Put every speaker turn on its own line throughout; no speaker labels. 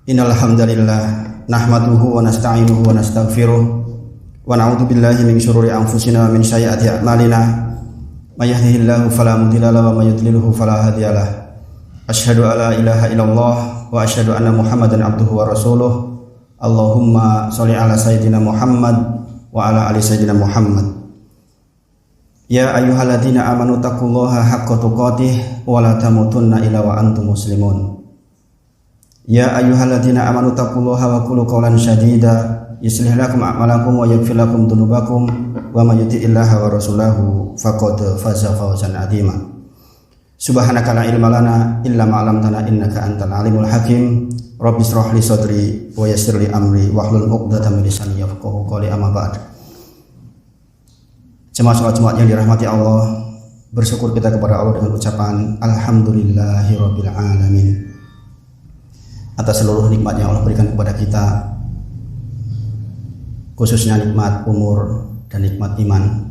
Innal hamdalillah nahmaduhu wa nasta'inuhu wa nastaghfiruh wa na'udzu billahi min shururi anfusina wa min sayyiati a'malina. May yahdihillahu fala mudilla lahu wa may yudlilhu fala hadiyalah. Asyhadu an la ilaha illallah wa asyhadu anna Muhammadan abduhu wa rasuluh. Allahumma shalli ala sayyidina Muhammad wa ala ali sayyidina Muhammad. Ya ayyuhalladzina amanu taqullaha haqqa tuqatih wa la tamutunna illa wa antum muslimun. Ya ayyuhalladzina amanu taqullaha wa qulu qawlan sadida yuslih lakum a'malakum wa yaghfir lakum dzunubakum wa may yuti'illaha wa rasulahu faqad faza fawzan 'azima. Subhanaka la ilma lana illa ma 'allamtana innaka antal alimul hakim. Rabbi shrah li sadri wa yassir li amri wahlul 'uqdatam min lisani yafqahu qawli. Amma ba'd. Jemaah salat Jumat yang dirahmati Allah, bersyukur kita kepada Allah dengan ucapan alhamdulillahirabbil alamin atas seluruh nikmat yang Allah berikan kepada kita, khususnya nikmat umur dan nikmat iman,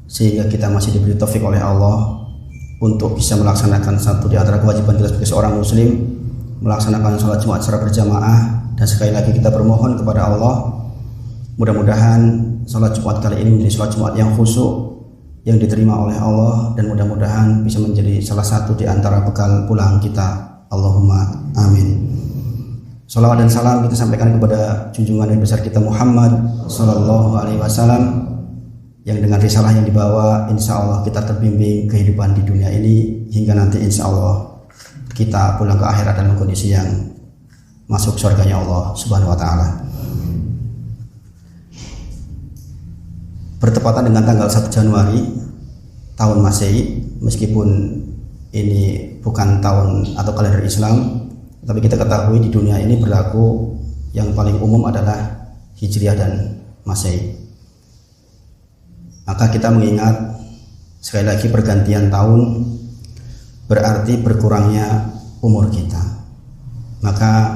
sehingga kita masih diberi taufik oleh Allah untuk bisa melaksanakan satu di antara kewajiban kita sebagai seorang muslim, melaksanakan sholat Jumat secara berjamaah. Dan sekali lagi kita bermohon kepada Allah, mudah-mudahan sholat Jumat kali ini menjadi sholat Jumat yang khusyuk, yang diterima oleh Allah, dan mudah-mudahan bisa menjadi salah satu di antara bekal pulang kita. Allahumma amin. Salawat dan salam kita sampaikan kepada junjungan yang besar kita Muhammad Sallallahu Alaihi Wasallam, yang dengan risalah yang dibawa insya Allah kita terbimbing kehidupan di dunia ini hingga nanti insya Allah kita pulang ke akhirat dalam kondisi yang masuk surganya Allah Subhanahu Wa Taala. Bertepatan dengan tanggal 1 Januari tahun Masehi, meskipun ini bukan tahun atau kalender Islam, tapi kita ketahui di dunia ini berlaku yang paling umum adalah Hijriah dan Masehi. Maka kita mengingat sekali lagi pergantian tahun berarti berkurangnya umur kita. Maka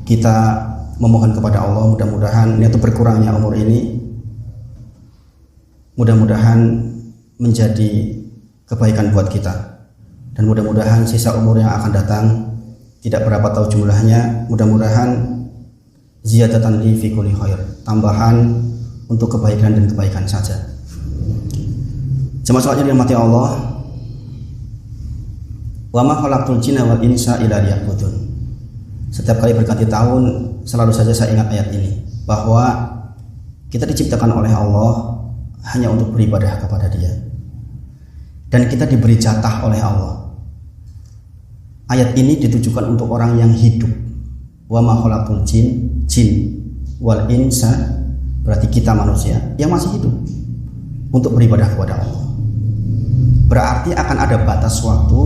kita memohon kepada Allah, mudah-mudahan niat berkurangnya umur ini mudah-mudahan menjadi kebaikan buat kita. Dan mudah-mudahan sisa umur yang akan datang tidak berapa tahu jumlahnya, mudah-mudahan ziyadatan li fi kulli khair, tambahan untuk kebaikan dan kebaikan saja. Jemaah salat yang dirahmati Allah, wa ma khalaqtul jinna wal insa illa liya'budun. Setiap kali berganti tahun selalu saja saya ingat ayat ini, bahwa kita diciptakan oleh Allah hanya untuk beribadah kepada Dia, dan kita diberi jatah oleh Allah. Ayat ini ditujukan untuk orang yang hidup. Wa ma khalaqtul jin wal insa, berarti kita manusia yang masih hidup untuk beribadah kepada Allah. Berarti akan ada batas waktu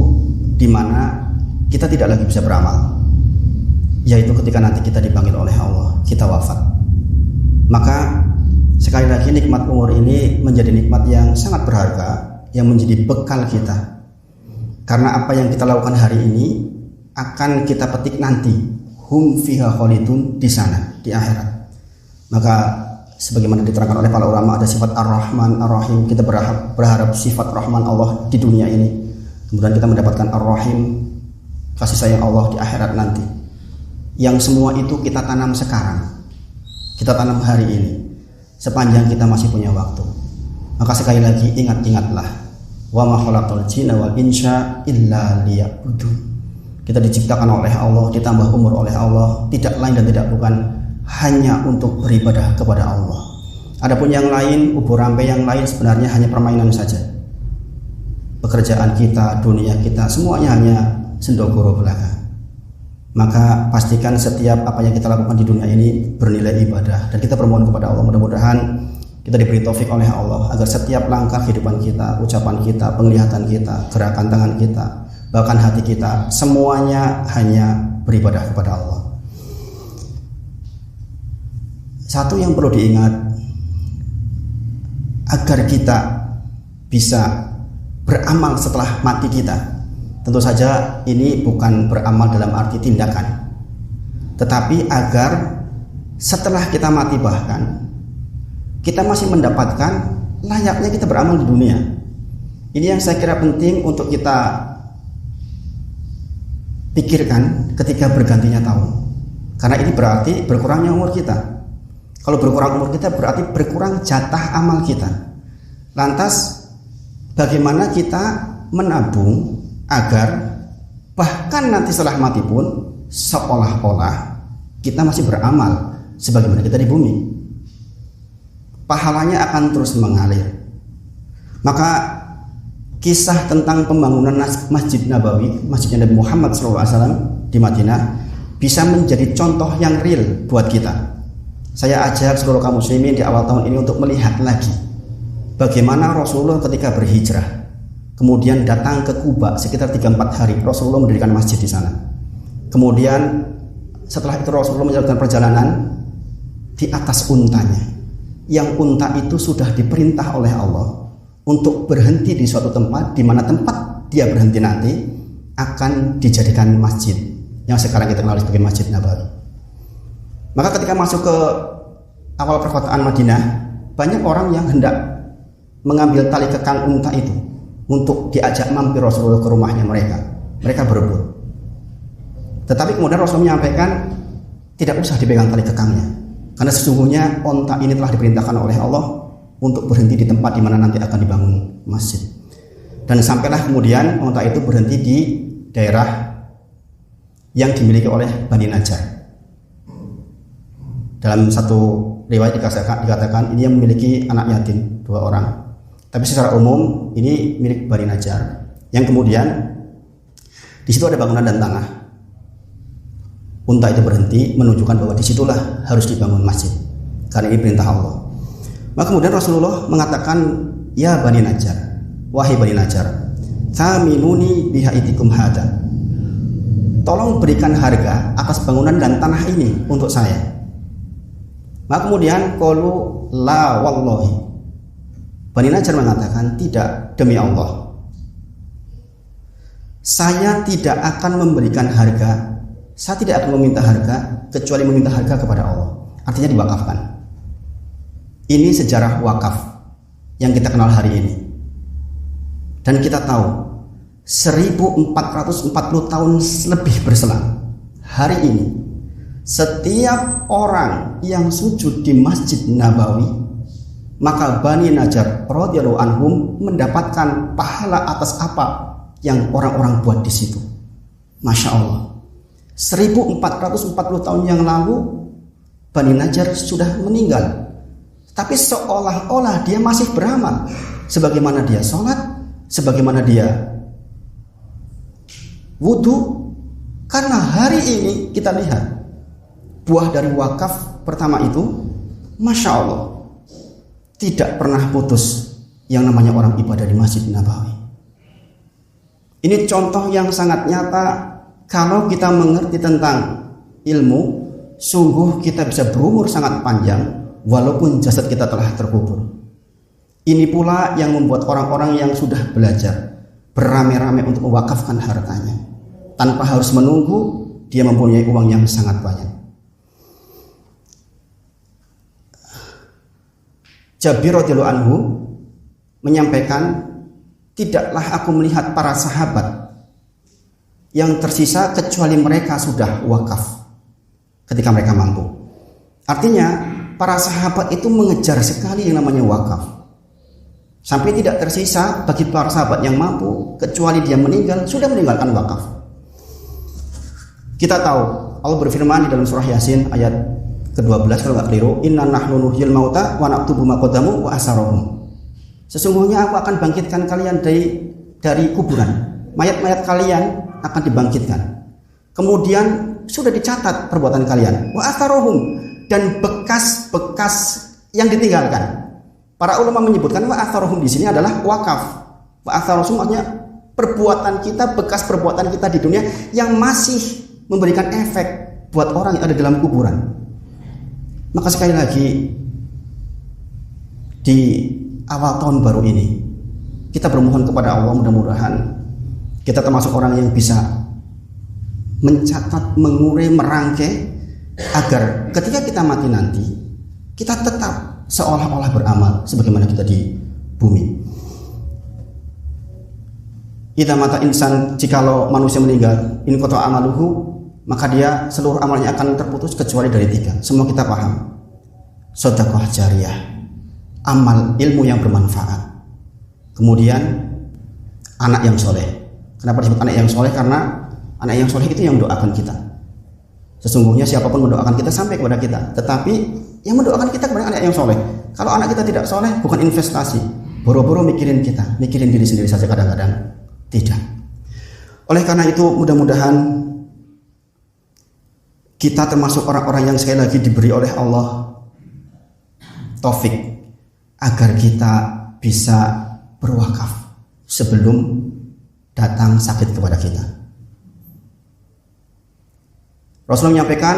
di mana kita tidak lagi bisa beramal, yaitu ketika nanti kita dipanggil oleh Allah, kita wafat. Maka sekali lagi nikmat umur ini menjadi nikmat yang sangat berharga, yang menjadi bekal kita. Karena apa yang kita lakukan hari ini akan kita petik nanti, hum fiha khalidun, di sana, di akhirat. Maka sebagaimana diterangkan oleh para ulama, ada sifat Ar-Rahman, Ar-Rahim. Kita berharap sifat Rahman Allah di dunia ini, kemudian kita mendapatkan Ar-Rahim, kasih sayang Allah di akhirat nanti. Yang semua itu kita tanam sekarang, kita tanam hari ini, sepanjang kita masih punya waktu. Maka sekali lagi ingatlah, wa ma khalaqtul jinna wal insa illa liya'budun. Kita diciptakan oleh Allah, ditambah umur oleh Allah, tidak lain dan tidak bukan hanya untuk beribadah kepada Allah. Adapun yang lain, ubur rampe yang lain sebenarnya hanya permainan saja. Pekerjaan kita, dunia kita, semuanya hanya sendogoro belaka. Maka pastikan setiap apa yang kita lakukan di dunia ini bernilai ibadah, dan kita bermohon kepada Allah mudah-mudahan kita diberi taufik oleh Allah agar setiap langkah kehidupan kita, ucapan kita, penglihatan kita, gerakan tangan kita, bahkan hati kita, semuanya hanya beribadah kepada Allah. Satu yang perlu diingat, agar kita bisa beramal setelah mati kita, tentu saja ini bukan beramal dalam arti tindakan, tetapi agar setelah kita mati bahkan kita masih mendapatkan layaknya kita beramal di dunia. Ini yang saya kira penting untuk kita pikirkan ketika bergantinya tahun. Karena ini berarti berkurangnya umur kita. Kalau berkurang umur kita berarti berkurang jatah amal kita. Lantas bagaimana kita menabung agar bahkan nanti setelah mati pun seolah-olah kita masih beramal sebagaimana kita di bumi. Pahalanya akan terus mengalir. Maka kisah tentang pembangunan Masjid Nabawi, Masjidnya Nabi Muhammad SAW di Madinah bisa menjadi contoh yang real buat kita. Saya ajak seluruh kaum muslimin di awal tahun ini untuk melihat lagi bagaimana Rasulullah ketika berhijrah, kemudian datang ke Kuba sekitar 3-4 hari, Rasulullah mendirikan masjid di sana. Kemudian setelah itu Rasulullah menjalankan perjalanan di atas untanya, yang unta itu sudah diperintah oleh Allah untuk berhenti di suatu tempat, di mana tempat dia berhenti nanti akan dijadikan masjid yang sekarang kita kenal sebagai Masjid Nabawi. Maka ketika masuk ke awal perkotaan Madinah, banyak orang yang hendak mengambil tali kekang unta itu untuk diajak mampir Rasulullah ke rumahnya mereka. Mereka berebut. Tetapi kemudian Rasul menyampaikan tidak usah dipegang tali kekangnya, karena sesungguhnya unta ini telah diperintahkan oleh Allah untuk berhenti di tempat di mana nanti akan dibangun masjid. Dan sampailah kemudian unta itu berhenti di daerah yang dimiliki oleh Bani Najjar. Dalam satu riwayat dikatakan ini yang memiliki anak yatim 2 orang. Tapi secara umum ini milik Bani Najjar. Yang kemudian di situ ada bangunan dan tanah. Unta itu berhenti menunjukkan bahwa disitulah harus dibangun masjid karena ini perintah Allah. Maka kemudian Rasulullah mengatakan, ya Bani Najjar, wahai Bani Najjar, thaminuni bihaitikum hada, tolong berikan harga atas bangunan dan tanah ini untuk saya. Maka kemudian qalu la wallahi, Bani Najjar mengatakan, tidak, demi Allah, saya tidak akan memberikan harga, saya tidak akan meminta harga kecuali meminta harga kepada Allah. Artinya diwakafkan. Ini sejarah wakaf yang kita kenal hari ini. Dan kita tahu 1440 tahun lebih berselang, hari ini setiap orang yang sujud di Masjid Nabawi, maka Bani Najjar radhiyallahu anhum mendapatkan pahala atas apa yang orang-orang buat di situ. Masya Allah. 1440 tahun yang lalu Bani Najjar sudah meninggal, tapi seolah-olah dia masih beramal, sebagaimana dia sholat, sebagaimana dia wudhu. Karena hari ini kita lihat buah dari wakaf pertama itu, Masya Allah, tidak pernah putus yang namanya orang ibadah di Masjid Nabawi. Ini contoh yang sangat nyata. Kalau kita mengerti tentang ilmu, sungguh kita bisa berumur sangat panjang walaupun jasad kita telah terkubur. Ini pula yang membuat orang-orang yang sudah belajar beramai-ramai untuk mewakafkan hartanya tanpa harus menunggu dia mempunyai uang yang sangat banyak. Jabir radhiyallahu anhu menyampaikan, tidaklah aku melihat para sahabat yang tersisa kecuali mereka sudah wakaf ketika mereka mampu. Artinya para sahabat itu mengejar sekali yang namanya wakaf, sampai tidak tersisa bagi para sahabat yang mampu kecuali dia meninggal, sudah meninggalkan wakaf. Kita tahu Allah berfirman di dalam surah Yasin ayat ke-12 kalau nggak keliru, inna nahnu nuhyil mauta wa naktubu ma qaddamu wa asarahum. Sesungguhnya aku akan bangkitkan kalian dari kuburan. Mayat-mayat kalian akan dibangkitkan. Kemudian sudah dicatat perbuatan kalian. Wa atharuhum, dan bekas-bekas yang ditinggalkan. Para ulama menyebutkan wa atharuhum di sini adalah wakaf. Wa atharuhum artinya perbuatan kita, bekas perbuatan kita di dunia yang masih memberikan efek buat orang yang ada dalam kuburan. Maka sekali lagi di awal tahun baru ini kita bermohon kepada Allah, mudah-mudahan kita termasuk orang yang bisa mencatat, mengurai, merangkai agar ketika kita mati nanti kita tetap seolah-olah beramal sebagaimana kita di bumi. idza mata insan, jikalau manusia meninggal, in qata amaluhu, maka dia seluruh amalnya akan terputus kecuali dari 3. Semua kita paham. Sedekah jariyah, amal ilmu yang bermanfaat. Kemudian anak yang soleh. Kenapa disebut anak yang soleh? Karena anak yang soleh itu yang mendoakan kita. Sesungguhnya siapapun mendoakan kita sampai kepada kita, tetapi yang mendoakan kita kepada anak yang soleh. Kalau anak kita tidak soleh, bukan investasi, boro-boro mikirin kita, mikirin diri sendiri saja kadang-kadang tidak. Oleh karena itu mudah-mudahan kita termasuk orang-orang yang sekali lagi diberi oleh Allah taufik agar kita bisa berwakaf sebelum datang sakit kepada kita. Rasulullah menyampaikan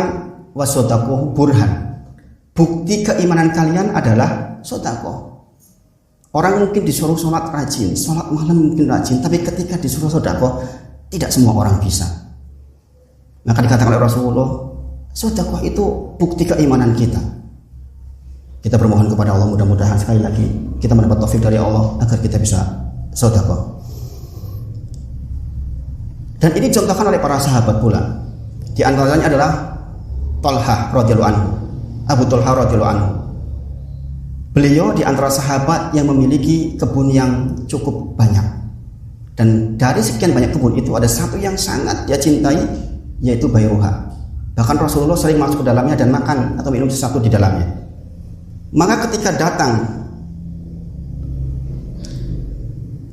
wasodaqoh burhan, bukti keimanan kalian adalah sodaqoh. Orang mungkin disuruh sholat rajin, sholat malam mungkin rajin, tapi ketika disuruh sodaqoh tidak semua orang bisa. Maka dikatakan oleh Rasulullah, sodaqoh itu bukti keimanan kita. Kita bermohon kepada Allah, mudah-mudahan sekali lagi kita mendapat taufik dari Allah agar kita bisa sodaqoh. Dan ini dicontohkan oleh para sahabat pula. Di antaranya adalah Thalhah radhiyallahu anhu, Abu Thalhah radhiyallahu anhu. Beliau di antara sahabat yang memiliki kebun yang cukup banyak. Dan dari sekian banyak kebun itu ada satu yang sangat dia cintai, yaitu Bayruha. Bahkan Rasulullah sering masuk ke dalamnya dan makan atau minum sesuatu di dalamnya. Maka ketika datang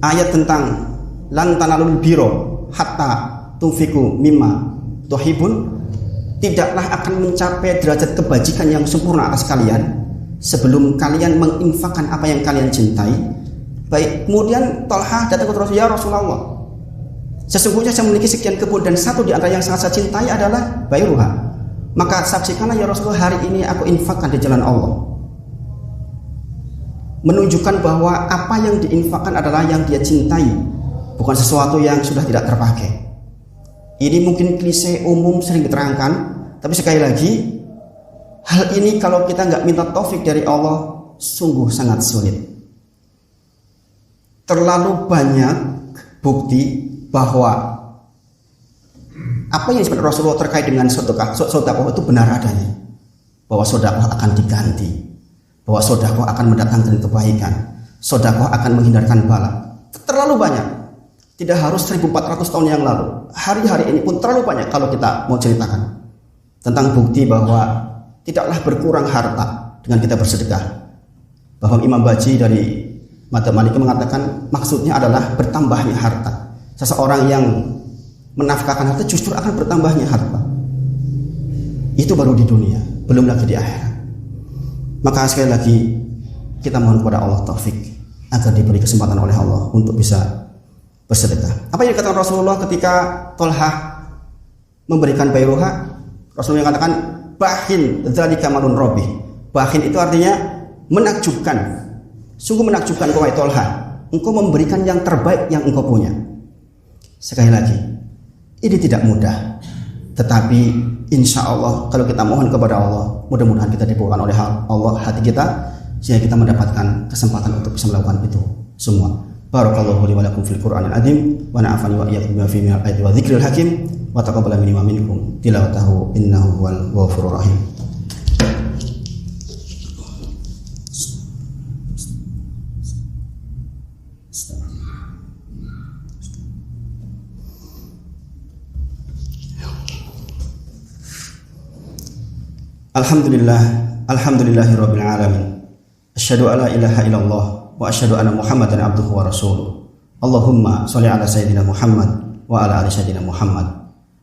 ayat tentang lan tanalul birra hatta tunfiqu mimma tuhibun, tidaklah akan mencapai derajat kebajikan yang sempurna atas kalian sebelum kalian menginfakkan apa yang kalian cintai. Baik, kemudian Thalhah datang ke Rasulullah, ya Rasulullah, sesungguhnya saya memiliki sekian kebun dan satu di antara yang sangat saya cintai adalah Bayruha. Maka saksikanlah ya Rasulullah, hari ini aku infakkan di jalan Allah. Menunjukkan bahwa apa yang diinfakkan adalah yang dia cintai, bukan sesuatu yang sudah tidak terpakai. Ini mungkin klise umum sering diterangkan, tapi sekali lagi hal ini kalau kita nggak minta taufik dari Allah sungguh sangat sulit. Terlalu banyak bukti bahwa apa yang disebut Rasulullah terkait dengan sedekah itu benar adanya, bahwa sedekah akan diganti, bahwa sedekah akan mendatangkan kebaikan, sedekah akan menghindarkan bala. Terlalu banyak. Tidak harus 1400 tahun yang lalu. Hari-hari ini pun terlalu banyak kalau kita mau ceritakan tentang bukti bahwa tidaklah berkurang harta dengan kita bersedekah. Bahwa Imam Baji dari Madzhab Maliki mengatakan maksudnya adalah bertambahnya harta. Seseorang yang menafkahkan harta justru akan bertambahnya harta. Itu baru di dunia, belum lagi di akhirat. Maka sekali lagi kita mohon kepada Allah taufik agar diberi kesempatan oleh Allah untuk bisa bersedekah. Apa yang dikatakan Rasulullah ketika Thalhah memberikan Bayruha? Rasulullah mengatakan bahin dzalika malun robih. Bahin itu artinya menakjubkan. Sungguh menakjubkan wahai Thalhah, engkau memberikan yang terbaik yang engkau punya. Sekali lagi, ini tidak mudah, tetapi insya Allah kalau kita mohon kepada Allah, mudah-mudahan kita dibukakan oleh Allah hati kita sehingga kita mendapatkan kesempatan untuk bisa melakukan itu semua. Barakallahu li wa lakum fil Qur'anil azim wa na'afani wa iyyakum bima fihi minal ayati wa dzikril hakim wa taqabbala minni wa minkum tilawatahu innahu huwal ghafurur rahim. Alhamdulillahirabbil alamin. Asyhadu an la ilaha illallah wa asyhadu anna Muhammadan abduhu wa rasuluh. Allahumma shalli ala sayyidina Muhammad wa ala ali sayyidina Muhammad.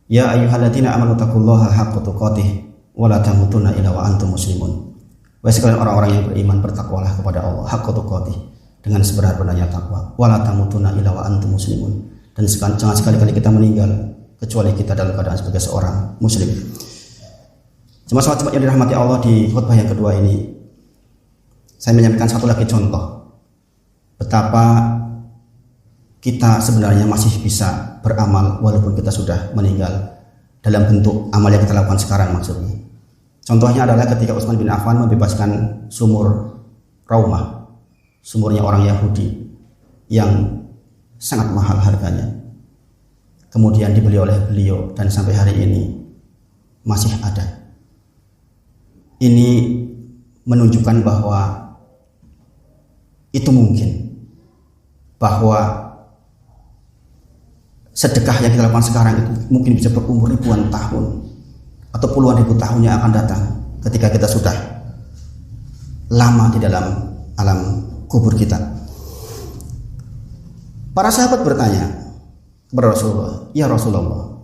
Ya ayyuhalladzina amanu taqullaha haqqa tuqatih wa la tamutunna illa wa antum muslimun. Wahai sekalian orang-orang yang beriman, bertakwalah kepada Allah haqqa tuqatih, dengan sebenar-benarnya takwa. Wa la tamutunna illa wa antum muslimun. Dan jangan sekali-kali kita meninggal kecuali kita dalam keadaan sebagai seorang muslim. Jemaah yang dirahmati Allah, di khutbah yang kedua ini saya menyampaikan satu lagi contoh betapa kita sebenarnya masih bisa beramal walaupun kita sudah meninggal, dalam bentuk amal yang kita lakukan sekarang maksudnya. Contohnya adalah ketika Utsman bin Affan membebaskan sumur Raumah, sumurnya orang Yahudi yang sangat mahal harganya. Kemudian dibeli oleh beliau dan sampai hari ini masih ada. Ini menunjukkan bahwa itu mungkin, bahwa sedekah yang kita lakukan sekarang itu mungkin bisa berumur ribuan tahun atau puluhan ribu tahun yang akan datang ketika kita sudah lama di dalam alam kubur kita. Para sahabat bertanya kepada Rasulullah, "Ya Rasulullah,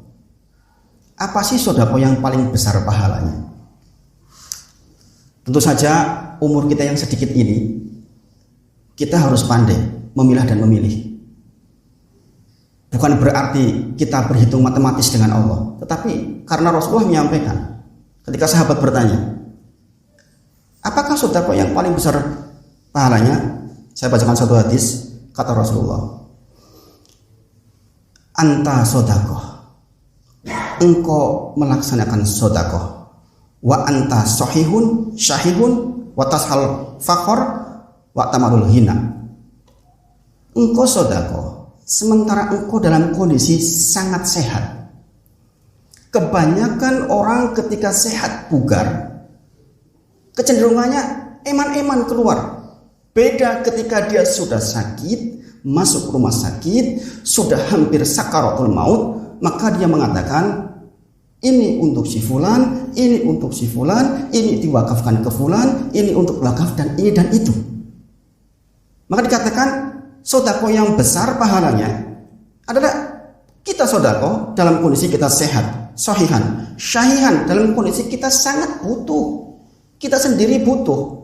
apa sih sedekah yang paling besar pahalanya?" Tentu saja umur kita yang sedikit ini, kita harus pandai memilah dan memilih. Bukan berarti kita berhitung matematis dengan Allah, tetapi karena Rasulullah menyampaikan ketika sahabat bertanya, apakah sedekah yang paling besar pahalanya? Saya bacakan satu hadis, kata Rasulullah, anta sedekah, engkau melaksanakan sedekah, wa anta sahihun syahihun wa tashal faqr wa tamarul hina. Engkau sedekah sementara engkau dalam kondisi sangat sehat. Kebanyakan orang ketika sehat bugar, kecenderungannya eman-eman keluar. Beda ketika dia sudah sakit, masuk rumah sakit, sudah hampir sakaratul maut, maka dia mengatakan, ini untuk si fulan, ini untuk si fulan, ini diwakafkan ke fulan, ini untuk wakaf dan ini dan itu. Maka dikatakan sedekah yang besar pahalanya adalah kita sedekah dalam kondisi kita sehat, sahihan, syahihan, dalam kondisi kita sangat butuh. Kita sendiri butuh.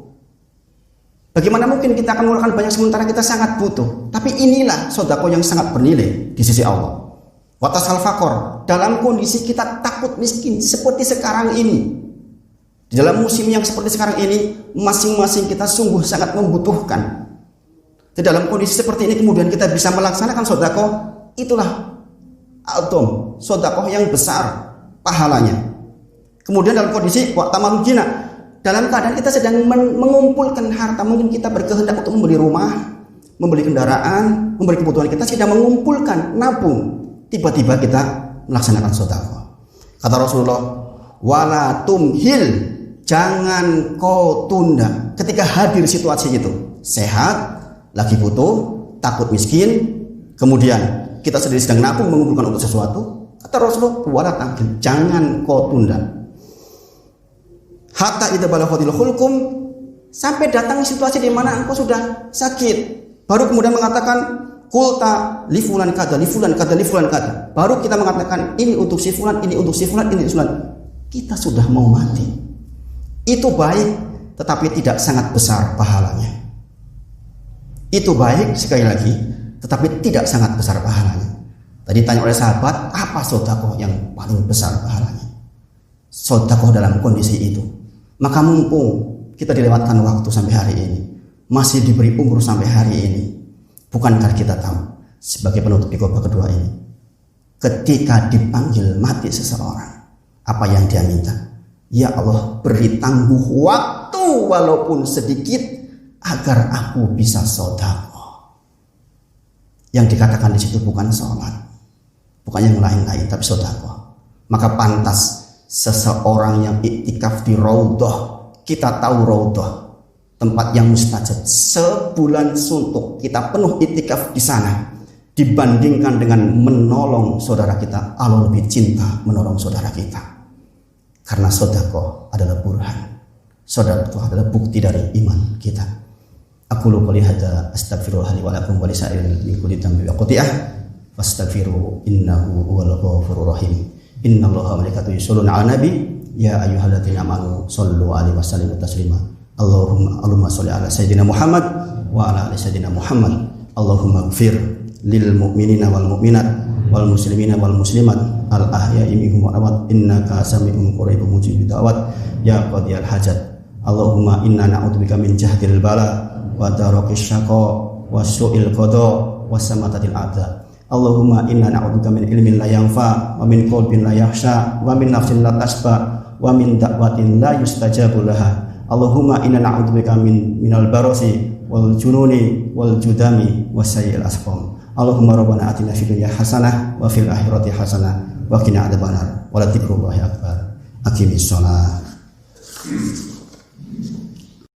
Bagaimana mungkin kita akan mengeluarkan banyak sementara kita sangat butuh? Tapi inilah sedekah yang sangat bernilai di sisi Allah. Watasal fakor, dalam kondisi kita takut miskin seperti sekarang ini. Di dalam musim yang seperti sekarang ini, masing-masing kita sungguh sangat membutuhkan. Di dalam kondisi seperti ini kemudian kita bisa melaksanakan sedekah, itulah al-dom, sedekah yang besar pahalanya. Kemudian dalam kondisi wa tamarujina, dalam keadaan kita sedang mengumpulkan harta, mungkin kita berkehendak untuk membeli rumah, membeli kendaraan, membeli kebutuhan kita, sedang mengumpulkan, nabung. Tiba-tiba kita melaksanakan sedekah. Kata Rasulullah, wala tumhil, jangan kau tunda. Ketika hadir situasi itu, sehat, lagi butuh, takut miskin, kemudian kita sendiri sedang nabung mengumpulkan untuk sesuatu. Kata Rasulullah, wala tumhil, jangan kau tunda. Hatta idza balaghatil hulqum, sampai datang situasi di mana engkau sudah sakit, baru kemudian mengatakan kulta li fulan kada, li fulan kada, li fulan kada. Baru kita mengatakan ini untuk si fulan, ini untuk si fulan, ini untuk si fulan. Kita sudah mau mati. Itu baik, tetapi tidak sangat besar pahalanya. Itu baik sekali lagi, tetapi tidak sangat besar pahalanya. Tadi tanya oleh sahabat, apa sedekah yang paling besar pahalanya? Sedekah dalam kondisi itu. Maka mumpung kita dilewatkan waktu sampai hari ini, masih diberi umur sampai hari ini, bukankah kita tahu sebagai penutup di khotbah kedua ini, ketika dipanggil mati seseorang, apa yang dia minta? Ya Allah, beri tangguh waktu walaupun sedikit agar aku bisa sedekah. Yang dikatakan di situ bukan sholat, bukan yang lain-lain, tapi sedekah. Maka pantas seseorang yang iktikaf di raudhah, kita tahu raudhah tempat yang mustajab, sebulan suntuk kita penuh iktikaf di sana, dibandingkan dengan menolong saudara kita. Allah lebih cinta menolong saudara kita, karena sedekah adalah burhan, sedekah adalah bukti dari iman kita. Aku qouli hadza astaghfirullah li wa lakum wa lisairil min kulli dhanbin wa khati'ah fastaghfiru innahu huwal ghafurur rahim. Innallaha wa malaikatahu yusholluna 'alan nabi ya ayyuhalladzina amanu shollu 'alaihi wa sallimu taslima. Allahumma sholli ala sayyidina Muhammad wa ala ali sayyidina Muhammad. Allahumma ighfir lil mu'minina wal mu'minat wal muslimina wal muslimat al ahya'i minhum wal amwat innaka sami'un qaribun mujibud da'wat ya qadiyal hajat. Allahumma inna na'udzubika min jahdil bala wa darakis syaqa wa su'il qada wa samatatil adza. Allahumma inna na'udzubika min ilmin la yanfa wa min qalbin la yakhsha wa min nafsin la tasba wa min da'watin la yustajabu laha. Allahumma inna na'udzubika minal barasi wal jununi wal judami wasayil asqam. Allahumma rabbana atina fid dunya hasanah wa fil akhirati hasanah wa qina adzabannar. Wa la dzikrullahi akbar. Aqimis shalah.